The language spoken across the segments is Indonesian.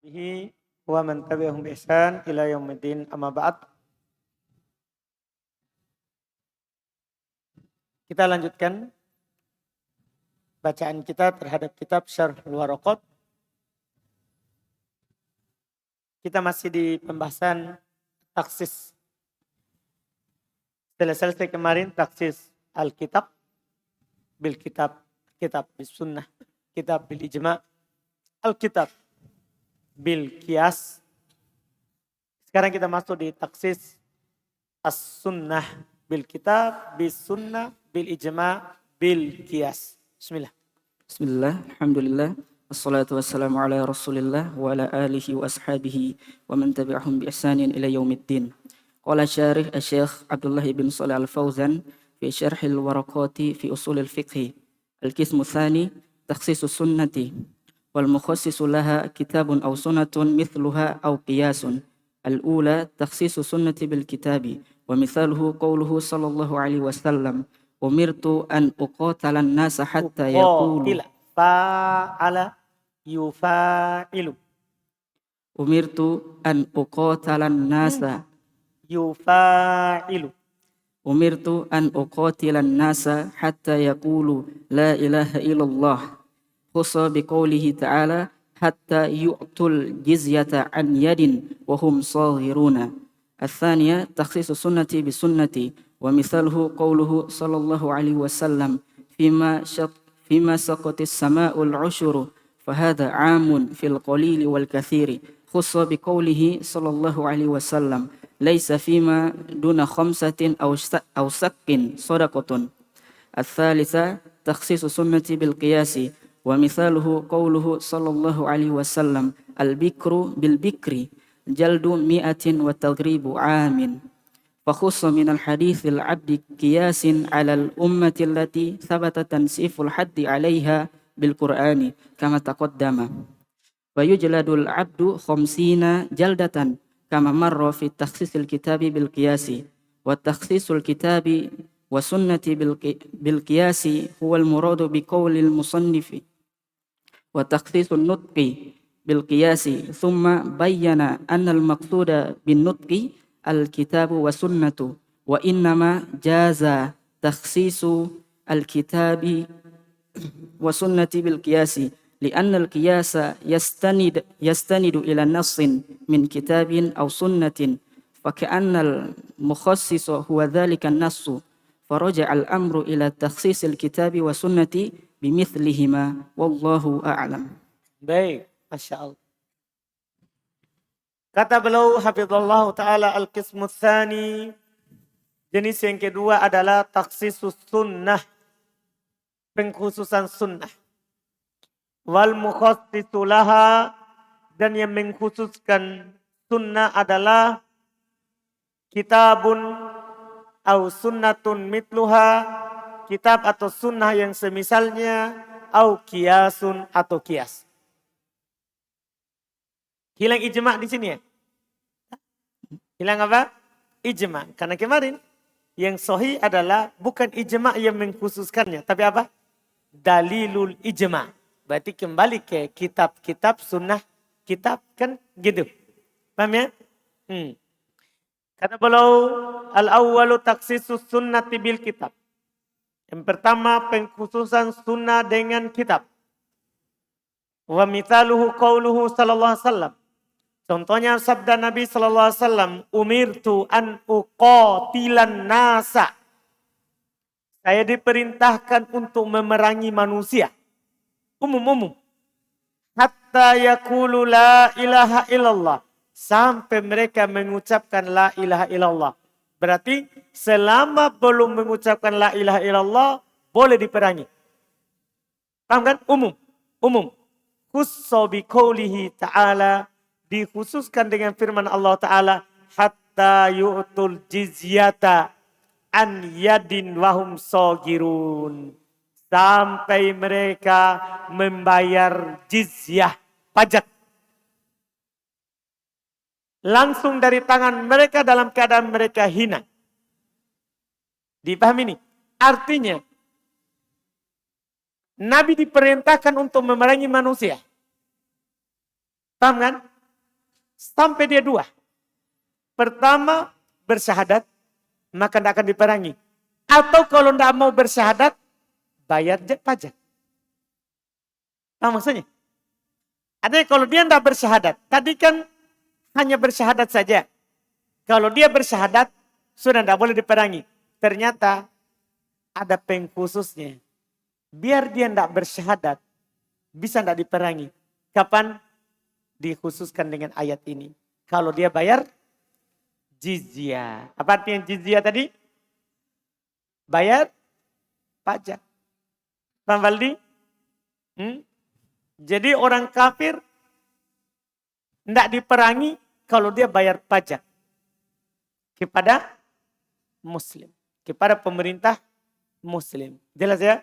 bihi wa man tabi'ahum bi ihsan ila yaumiddin, amma ba'd. Kita lanjutkan bacaan kita terhadap kitab Syarhul Waraqat. Kita masih di pembahasan taksis. Setelah selesai kemarin taksis Alkitab bil kitab, kitab bis sunnah, kitab bil ijma', Alkitab bil qiyas. Sekarang kita masuk di taksis as-sunnah bil kitab bis sunnah bil ijma' bil qiyas. Bismillah. Bismillah, alhamdulillah, wassalatu wassalamu ala rasulillah wa ala alihi wa ashabihi wa man tabi'ahum bi ihsanin ila yaumiddin. Qala syarih Asy-Syaikh Abdullah ibn Shalih Al-Fauzan fi Syarhil Waraqati fi Ushulil Fiqh. Al-qismu tsani takhsisus sunnati wal mukhassisu laha kitabun aw sunnatun mithluha aw qiyasun. Al-ula takhsisus sunnati bil kitabi wa mithaluhu qawluhu sallallahu alaihi wasallam umirtu an uqatalan nasa hatta yaqulu fa'ala yufa'ilu. Umirtu an uqatalan nasa yufa'ilu. Umirtu an uqatilan nasa hatta yaqulu la ilaha illallah. Khussa biqaulihi ta'ala hatta yu'tul jizyata an yadin wa hum saghiruna. Al-thaniya takhsisus sunnati bisunnati wa mithaluhu qawluhu sallallahu alaihi wasallam fima saqatis sama'ul ushuru fahadha 'amun fil qalili wal kathiri. Khussa biqaulihi sallallahu alaihi wasallam laisa fima duna khamsatin aw sakkin sadaqatun. Al-thalitha takhsisus sunnati bil qiyasi wa mithaluhu qawluhu sallallahu alaihi wasallam al-bikru bil bikri jaldu mi'atin wa tagribu 'amin. Fakhussa minal hadithil abdi qiyasin 'alal ummati allati thabata tansiful haddi 'alaiha bil Qur'ani kama taqaddama. Wa yujladul abdu khamsina jaldatan kama marra fi takhsisil kitabi bil qiyasi. Wa takhsisul kitabi wa sunnati bil qiyasi huwa al muradu bi qawlil musannifi. Wa takhsisul nutqi bil qiyasi thumma bayyana anna al maqsuda bin nutqi al kitabu wa sunnatu wa innama jaza takhsisu al kitabi wa sunnati bil qiyasi li'anna al qiyasa yastanidu ila nassin min kitabin aw sunnatin fa ka'anna al mukhassisu huwa dhalika an-nassu faraja al amru ila takhsis al kitabi wa sunnati bimithlihima wallahu a'lam. Baik, Masya Allah. Kata beliau hafizallahu ta'ala al-qismu tsani, jenis yang kedua adalah takhsisus sunnah, pengkhususan sunnah. Wal mukhassisu laha, dan yang mengkhususkan sunnah adalah kitabun au sunnatun mitluha, kitab atau sunnah yang semisalnya, au qiyasun atau qiyas. Hilang ijma' di sini ya? Hilang apa? Ijma'. Karena kemarin yang sahih adalah bukan ijma' yang mengkhususkannya, tapi apa? Dalilul ijma'. Berarti kembali ke kitab-kitab sunnah kitab, kan gitu. Paham ya? Kata beliau al-awwalu takhsisus sunnati bil kitab. Yang pertama pengkhususan sunnah dengan kitab. Wa mithaluhu qauluhu sallallahu alaihi wasallam. Contohnya sabda Nabi sallallahu alaihi wasallam, umirtu an uqatilan nasa. Saya diperintahkan untuk memerangi manusia. Umum. Hatta yaqulu la ilaha illallah. Sampai mereka mengucapkan la ilaha illallah. Berarti selama belum mengucapkan la ilaha illallah, boleh diperangi. Paham kan? Umum. Khussa biqaulihi ta'ala, dikhususkan dengan firman Allah Ta'ala, hatta yu'tul jizyata an yadin wahum sogirun. Sampai mereka membayar jizyah, pajak. Langsung dari tangan mereka dalam keadaan mereka hina. Dipahami ini? Artinya, Nabi diperintahkan untuk memerangi manusia. Paham kan? Sampai dia dua. Pertama, bersyahadat, maka tidak akan diperangi. Atau kalau tidak mau bersyahadat, bayar pajak. Nah maksudnya? Artinya kalau dia tidak bersyahadat, tadi kan hanya bersyahadat saja. Kalau dia bersyahadat, sudah tidak boleh diperangi. Ternyata ada pengkhususnya. Biar dia tidak bersyahadat, bisa tidak diperangi. Kapan? Dikhususkan dengan ayat ini. Kalau dia bayar jizyah. Apa artinya jizyah tadi? Bayar pajak. Paham Valdi? Jadi orang kafir tidak diperangi kalau dia bayar pajak kepada muslim. Kepada pemerintah muslim. Jelas ya?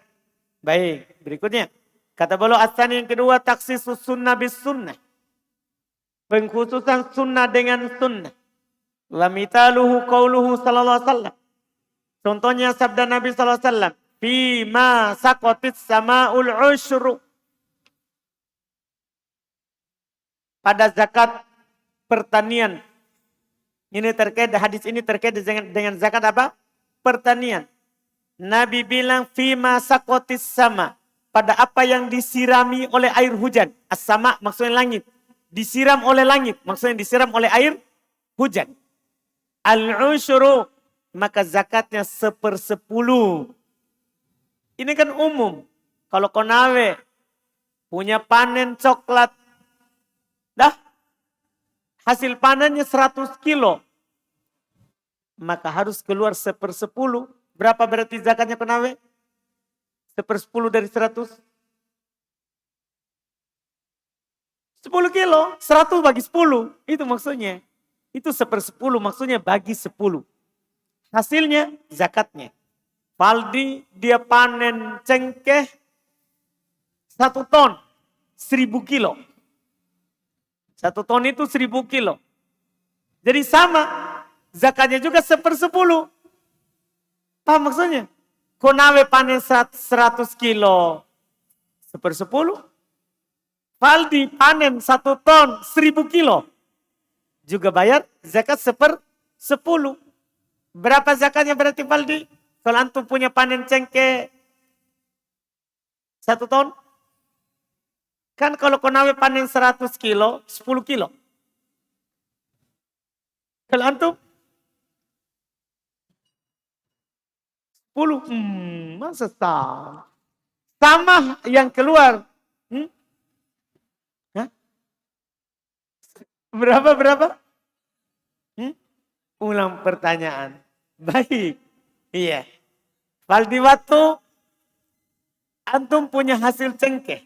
Baik, berikutnya. Kata beliau asani yang kedua, taksisus sunnah bis sunnah. Pengkhususan sunnah dengan sunnah. Lamitaluhu qauluhu sallallahu alaihi wasallam. Contohnya sabda Nabi sallallahu alaihi wasallam. Fima saqatis sama'ul usyru. Pada zakat pertanian. Ini terkait, hadis ini terkait dengan zakat apa? Pertanian. Nabi bilang fima saqatis sama. Pada apa yang disirami oleh air hujan. As-sama maksudnya langit. Disiram oleh langit. Maksudnya disiram oleh air hujan. Al-usyru. Maka zakatnya 1/10. Ini kan umum. Kalau Konawe punya panen coklat. Dah. Hasil panennya 100 kilo. Maka harus keluar 1/10. Berapa berarti zakatnya Konawe? 1/10 dari 100. 10 kilo. 100 bagi 10. Itu maksudnya. Itu 1/10 maksudnya bagi 10. Hasilnya zakatnya. Valdi dia panen cengkeh 1 ton. 1000 kilo. 1 ton itu 1000 kilo. Jadi sama. Zakatnya juga 1/10. Paham maksudnya? Konawe panen 100 kilo. 1/10. Valdi panen 1 ton 1000 kilo. Juga bayar zakat 1/10. Berapa zakatnya berarti Valdi? Kalau antum punya panen cengkeh 1 ton. Kan kalau Konawe panen 100 kilo, 10 kilo. Kalau antum 10. Masa sama? Sama yang keluar. Hah? Berapa? Ulang pertanyaan. Baik. Iya. Valdi waktu antum punya hasil cengkeh.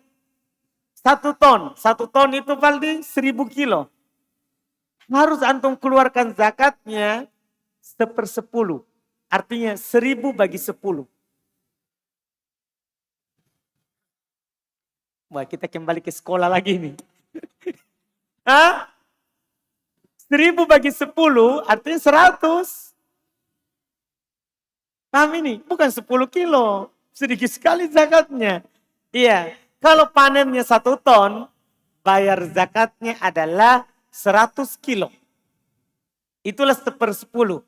1 ton. 1 ton itu Valdi 1000 kilo. Harus antum keluarkan zakatnya 1/10. Artinya 1000 bagi 10. Wah, kita kembali ke sekolah lagi nih. Hah? 1000 bagi 10 artinya 100. Paham ini? Bukan 10 kilo. Sedikit sekali zakatnya. Iya. Kalau panennya 1 ton, bayar zakatnya adalah 100 kilo. Itulah 1/10.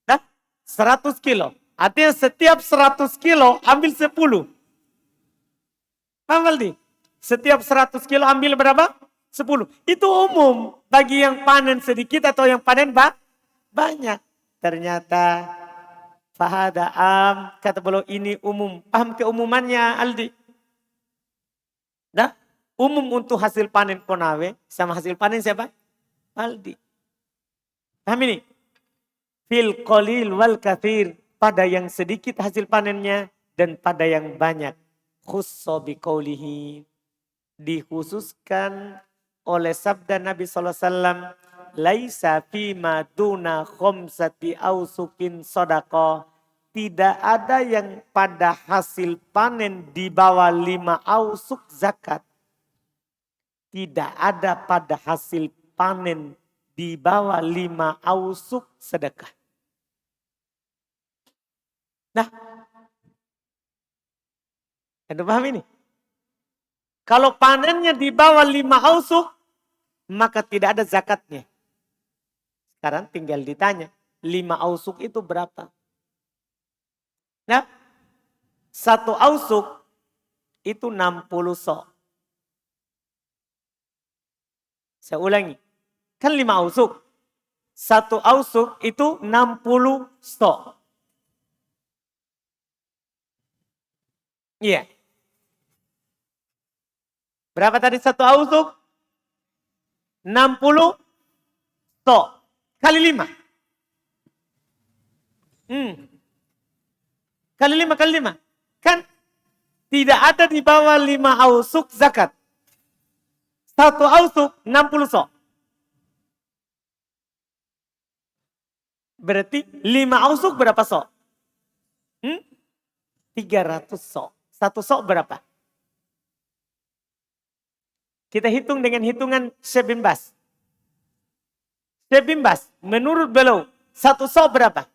Nah, 100 kilo. Artinya setiap 100 kilo ambil 10. Paham Valdi? Setiap 100 kilo ambil berapa? 10. Itu umum. Bagi yang panen sedikit atau yang panen banyak. Ternyata fahada am. Kata beliau ini umum. Paham keumumannya Aldi? Nah, umum untuk hasil panen Konawe sama hasil panen siapa? Aldi. Paham ini? Fil qalil wal kathir. Pada yang sedikit hasil panennya dan pada yang banyak. Khusso biqaulihi. Dikhususkan oleh sabda Nabi SAW. Laisa fima duna khomsati ausukin sodako. Tidak ada yang pada hasil panen di bawah 5 ausuk zakat. Tidak ada pada hasil panen di bawah 5 ausuk sedekah. Nah, Anda paham ini? Kalau panennya di bawah 5 ausuk, maka tidak ada zakatnya. Sekarang tinggal ditanya, 5 ausuk itu berapa? Nah, 1 ausuk itu 60 sok. Saya ulangi, kan 5 ausuk. 1 ausuk itu 60 sok. Iya. Berapa tadi 1 ausuk? 60 sok. Kali 5. Kali 5. Kan tidak ada di bawah 5 ausuk zakat. 1 ausuk 60 sok. Berarti 5 ausuk berapa sok? 300 sok. 1 sok berapa? Kita hitung dengan hitungan Syekh bin Baz. Syekh bin Baz, menurut beliau, 1 sok berapa?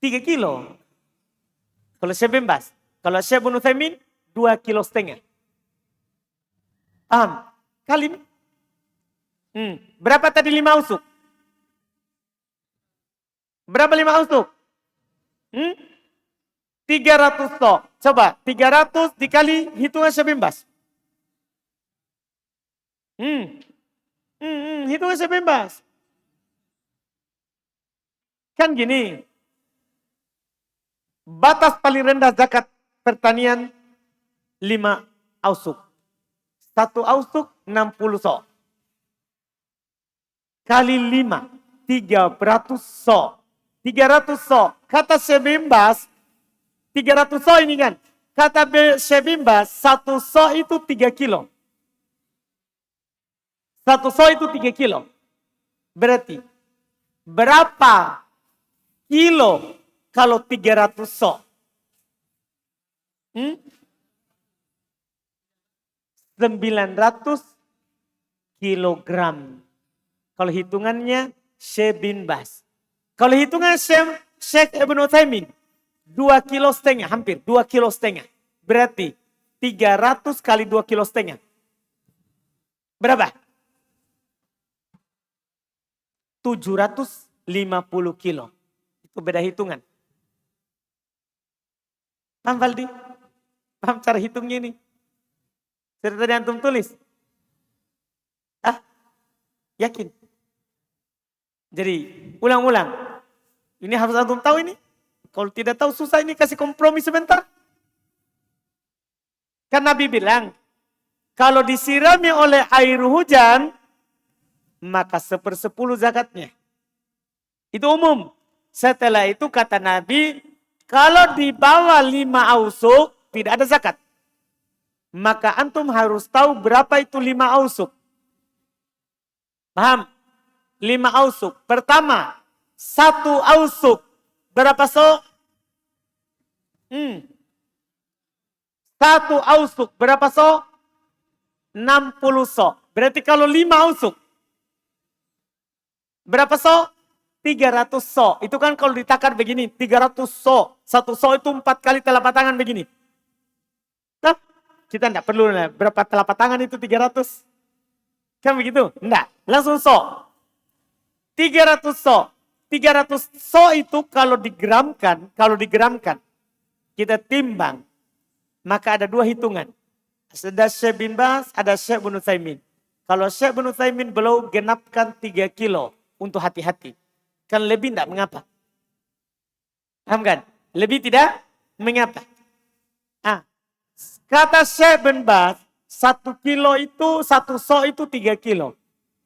3 kilo. Kalau Syekh bin Baz. Kalau Syekh bin Utsaimin, 2,5 kilo. Paham? Kali. Berapa tadi 5 ausuk? Berapa 5 ausuk? 300 sok. Coba, 300 dikali hitungan Syekh bin Baz. Hitungan Syekh bin Baz. Kan gini. Batas paling rendah zakat pertanian 5 ausuk. 1 ausuk 60 sok. Kali 5, 300 sok. 300 sok. Kata Syekh bin Baz, 300 sok ini kan. Kata Syekh bin Baz, 1 sok itu 3 kilo. 1 sok itu 3 kilo. Berarti, berapa kilo kalau 300 sok? 900 kilogram. Kalau hitungannya Syekh bin Baz. Kalau hitungan Syekh Ibn Utsaimin, 2,5 kilo, hampir 2,5 kilo. Berarti 300 kali 2,5 kilo. Berapa? 750 kilo. Itu beda hitungan. Paham Valdi? Paham cara hitungnya ini? Cerita tadi antum tulis. Yakin? Jadi ulang-ulang. Ini harus antum tahu ini. Kalau tidak tahu susah ini, kasih kompromi sebentar. Kan Nabi bilang, kalau disirami oleh air hujan, maka 1/10 zakatnya. Itu umum. Setelah itu kata Nabi, kalau di bawah 5 ausuk, tidak ada zakat. Maka antum harus tahu berapa itu 5 ausuk. Paham? 5 ausuk. Pertama, 1 ausuk. Berapa sok? 1 ausuk. Berapa sok? 60 sok. Berarti kalau 5 ausuk. Berapa sok? 300 sok. Itu kan kalau ditakar begini. 300 sok. 1 sok itu 4 kali telapak tangan begini. Nah, kita enggak perlu berapa telapak tangan itu 300. Kan begitu? Enggak. Langsung sok. 300 sok. 300 sok itu kalau digeramkan, kita timbang, maka ada 2 hitungan. Ada Syekh bin Baz, ada Syekh bin Utsaimin. Kalau Syekh bin Utsaimin beliau genapkan 3 kilo untuk hati-hati. Kan lebih tidak mengapa. Paham kan? Lebih tidak mengapa. Kata Syekh bin Baz, 1 kilo itu, 1 sok itu 3 kilo.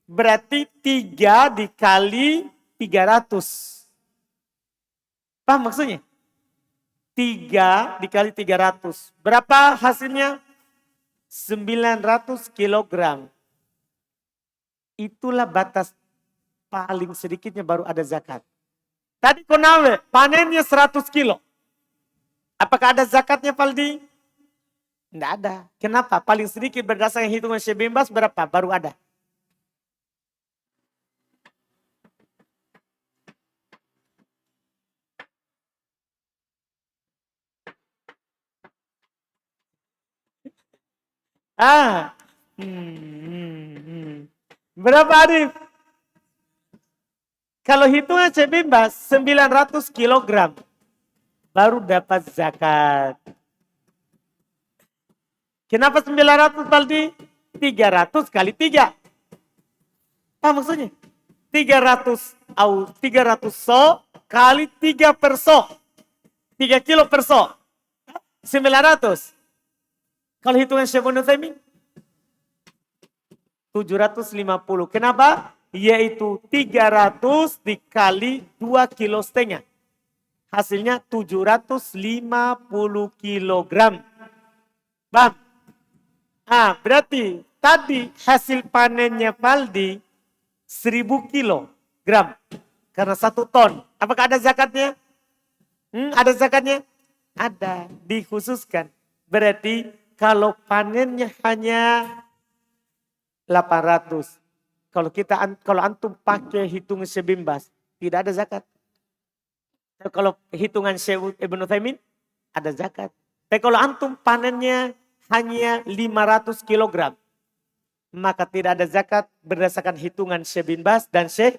Berarti 3 dikali 300. Paham maksudnya? 3 dikali 300. Berapa hasilnya? 900 kilogram. Itulah batas paling sedikitnya baru ada zakat. Tadi Konawe panennya 100 kilo. Apakah ada zakatnya Paldi? Tidak ada. Kenapa? Paling sedikit berdasarkan hitungan Syekh bin Baz berapa? Baru ada. Berapa Arif? Kalau hitungan sebebas 900 kilogram. Baru dapat zakat. Kenapa 900 Baldi? 300 kali 3. Apa maksudnya? 300 au 300 so kali 3 per so. 3 kilo per so. 900. Kalau hitungan Syekh Ibnu Utsaimin 750. Kenapa? Yaitu 300 dikali 2 kilo setengah. Hasilnya 750 kilogram. Bang. Berarti tadi hasil panennya Valdi 1000 kilogram. Karena 1 ton. Apakah ada zakatnya? Ada zakatnya? Ada. Dikhususkan. Berarti kalau panennya hanya 800. Kalau antum pakai hitungan sebebas, tidak ada zakat. Kalau hitungan Syekh Ibnu Utsaimin ada zakat. Tapi kalau antum panennya hanya 500 kilogram, maka tidak ada zakat berdasarkan hitungan Syekh bin Baz dan Syekh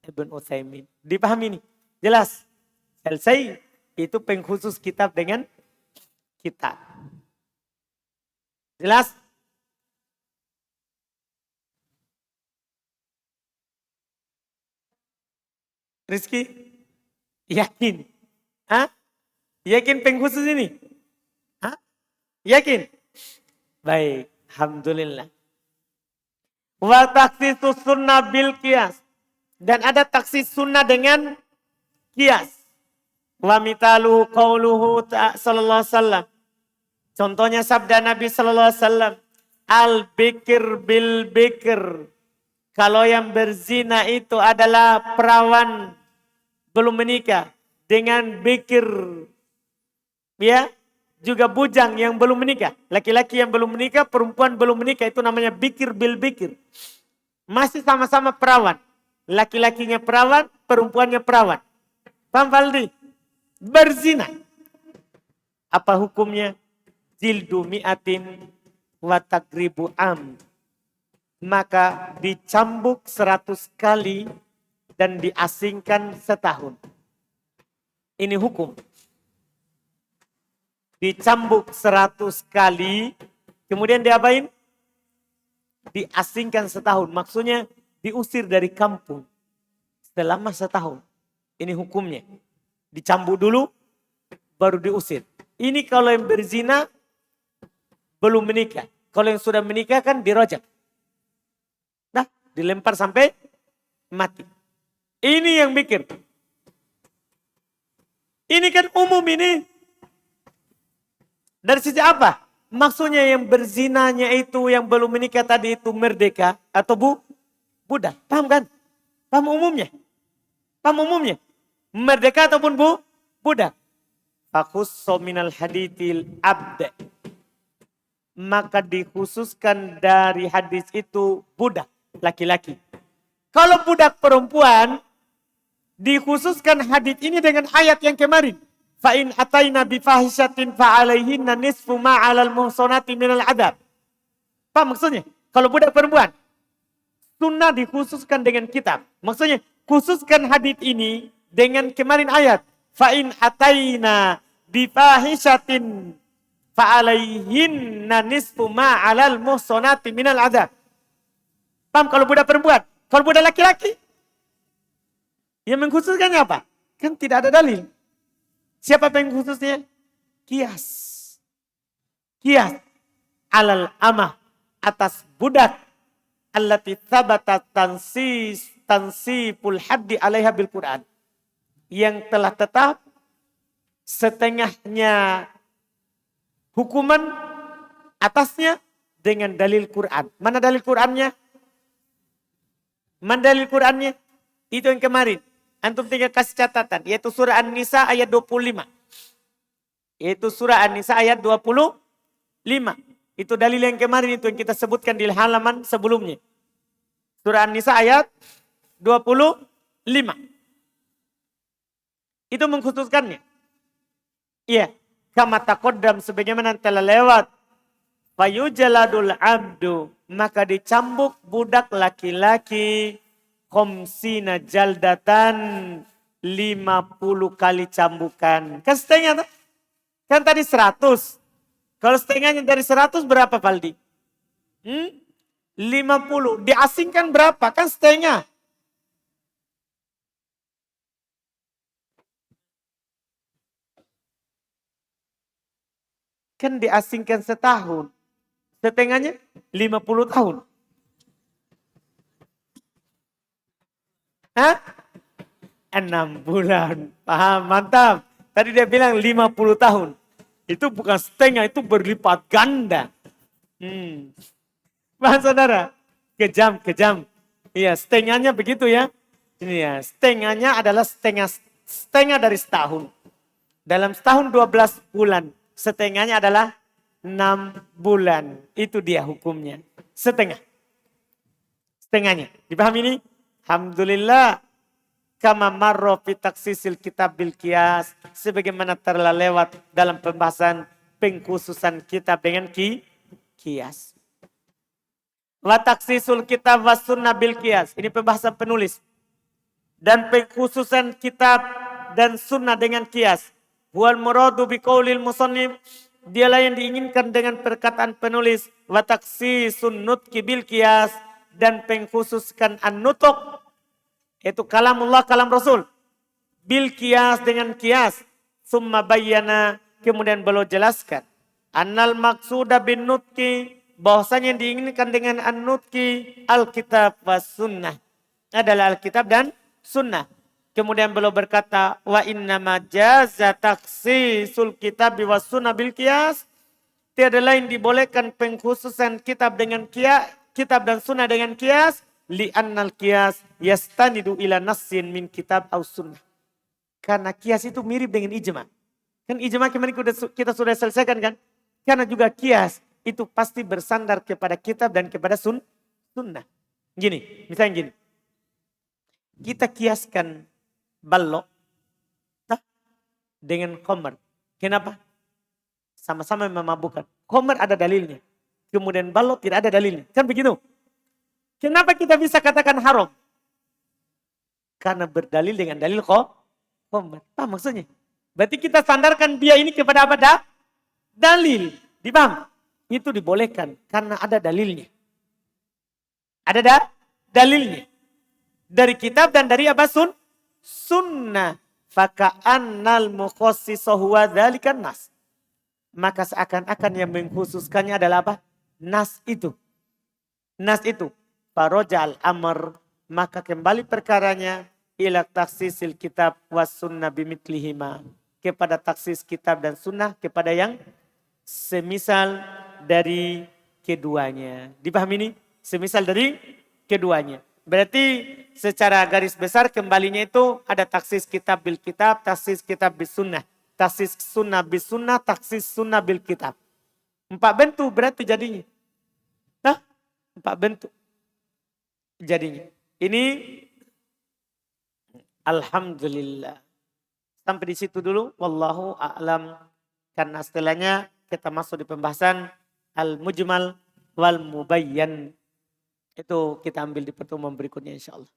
Ibnu Utsaimin. Dipahami nih? Jelas? Selesai. Itu pengkhusus kitab dengan kitab. Jelas? Rizky? Yakin? Yakin pengkhusus ini? Yakin? Baik, alhamdulillah. Wa takhsisus sunnah bil qiyas. Dan ada taksis sunnah dengan qiyas. Wa mitalu qauluhu sallallahu alaihi wasallam. Contohnya sabda Nabi sallallahu alaihi wasallam, al-bikr bil bikr. Kalau yang berzina itu adalah perawan belum menikah dengan bikir, ya, juga bujang yang belum menikah. Laki-laki yang belum menikah, perempuan belum menikah, itu namanya bikir bil bikir. Masih sama-sama perawan. Laki-lakinya perawan, perempuannya perawan. Paham Valdi? Berzina. Apa hukumnya? Jildu mi'atin wa takribu am. Maka dicambuk 100 kali dan diasingkan setahun. Ini hukum. Dicambuk 100 kali, kemudian diapain? Diasingkan setahun. Maksudnya diusir dari kampung selama setahun. Ini hukumnya. Dicambuk dulu, baru diusir. Ini kalau yang berzina belum menikah. Kalau yang sudah menikah kan dirojak. Dilempar sampai mati. Ini yang mikir. Ini kan umum ini. Dari sisi apa? Maksudnya yang berzinanya itu, yang belum menikah tadi itu merdeka atau budak. Paham kan? Paham umumnya? Paham umumnya? Merdeka ataupun budak. Fakhusso minal hadithil abd. Maka dikhususkan dari hadis itu budak. Laki-laki. Kalau budak perempuan, dikhususkan hadits ini dengan ayat yang kemarin. Fa'in ataina bifahishatin fa'alaihinna nisfu ma'alal muhsonati minal adab. Apa maksudnya? Kalau budak perempuan, sunnah dikhususkan dengan kitab. Maksudnya, khususkan hadits ini dengan kemarin ayat. Fa'in ataina bifahishatin fa'alaihinna nisfu ma'alal muhsonati minal adab. Paham kalau budak perempuan? Kalau budak laki-laki? Yang mengkhususkannya apa? Kan tidak ada dalil. Siapa pengkhususnya? Kias. Kias. Alal amah. Atas budak. Allati thabata tansiful haddi alaiha bil Quran. Yang telah tetap setengahnya hukuman atasnya dengan dalil Quran. Mana dalil Qurannya? Mandalil Qurannya itu yang kemarin. Antum tinggal kasih catatan. Yaitu surah An-Nisa ayat 25. Yaitu surah An-Nisa ayat 25. Itu dalil yang kemarin itu yang kita sebutkan di halaman sebelumnya. Surah An-Nisa ayat 25. Itu mengkhususkannya. Iya. Kama taqaddam sebagaimana telah lewat. Fayujaladul abdu, maka dicambuk budak laki-laki khamsina jaldatan, 50 kali cambukan. Kan setengah tuh? Kan tadi 100. Kalau setengahnya dari 100 berapa Faldi? 50. Diasingkan berapa? Kan setengah. Kan diasingkan setahun. Setengahnya 50 tahun. Hah? 6 bulan. Paham? Mantap. Tadi dia bilang 50 tahun. Itu bukan setengah, itu berlipat ganda. Paham saudara? Kejam. Iya, setengahnya begitu ya. Ini ya, setengahnya adalah setengah dari setahun. Dalam setahun 12 bulan. Setengahnya adalah 6 bulan. Itu dia hukumnya. Setengahnya. Dipahami ini? Alhamdulillah. Kama marro fi taksisil kitab bil qiyas. Sebagaimana telah lewat dalam pembahasan pengkhususan kitab dengan qiyas. Wa taksisul kitab was sunnah bil qiyas. Ini pembahasan penulis. Dan pengkhususan kitab dan sunnah dengan qiyas. Wal muradu biqaulil musannif, dialah yang diinginkan dengan perkataan penulis, wa taksisun nutqi bil qiyas, dan pengkhususkan an-nutq, itu kalamullah, kalam Rasul, bil qiyas, dengan qiyas. Summa bayyana, kemudian beliau jelaskan, annal maqsuda bin nutqi, bahwasanya yang diinginkan dengan an-nutqi al-kitab was sunnah, adalah Alkitab dan sunnah. Kemudian beliau berkata, wa inna majaza taksisul kitab was sunnah bil qiyas. Tiada lain dibolehkan pengkhususan kitab dengan qiyas, kitab dan sunnah dengan qiyas, li annal qiyas yastanidu ila nassin min kitab au sunnah. Karena qiyas itu mirip dengan ijma. Kan ijma kemarin kita sudah selesaikan kan? Karena juga qiyas itu pasti bersandar kepada kitab dan kepada sunnah. Gini, misalnya gini. Kita kiaskan balok dengan khamr. Kenapa? Sama-sama memabukkan. Khamr ada dalilnya. Kemudian balok tidak ada dalilnya. Kan begitu? Kenapa kita bisa katakan haram? Karena berdalil dengan dalil khamr. Apa maksudnya? Berarti kita sandarkan dia ini kepada apa? Dalil. Dipaham? Itu dibolehkan karena ada dalilnya. Ada dalilnya. Dari kitab dan dari apa? Sunnah. Faka'annal mukhassisahu huwa dzalikan nas. Maka seakan-akan yang mengkhususkannya adalah apa? Nas itu. Farojal amr. Maka kembali perkaranya ila taksisil kitab was sunnah bimitlihima. Kepada taksis kitab dan sunnah kepada yang semisal dari keduanya. Dipahami ini? Semisal dari keduanya. Berarti secara garis besar kembalinya itu ada taksis kitab bil kitab, taksis kitab bis sunnah. Taksis sunnah bis sunnah, taksis sunnah bil kitab. 4 bentuk berarti jadinya. 4 bentuk jadinya. Ini alhamdulillah. Sampai di situ dulu. Wallahu a'lam. Karena setelahnya kita masuk di pembahasan al-mujmal wal mubayyan. Itu kita ambil di pertemuan berikutnya insya Allah.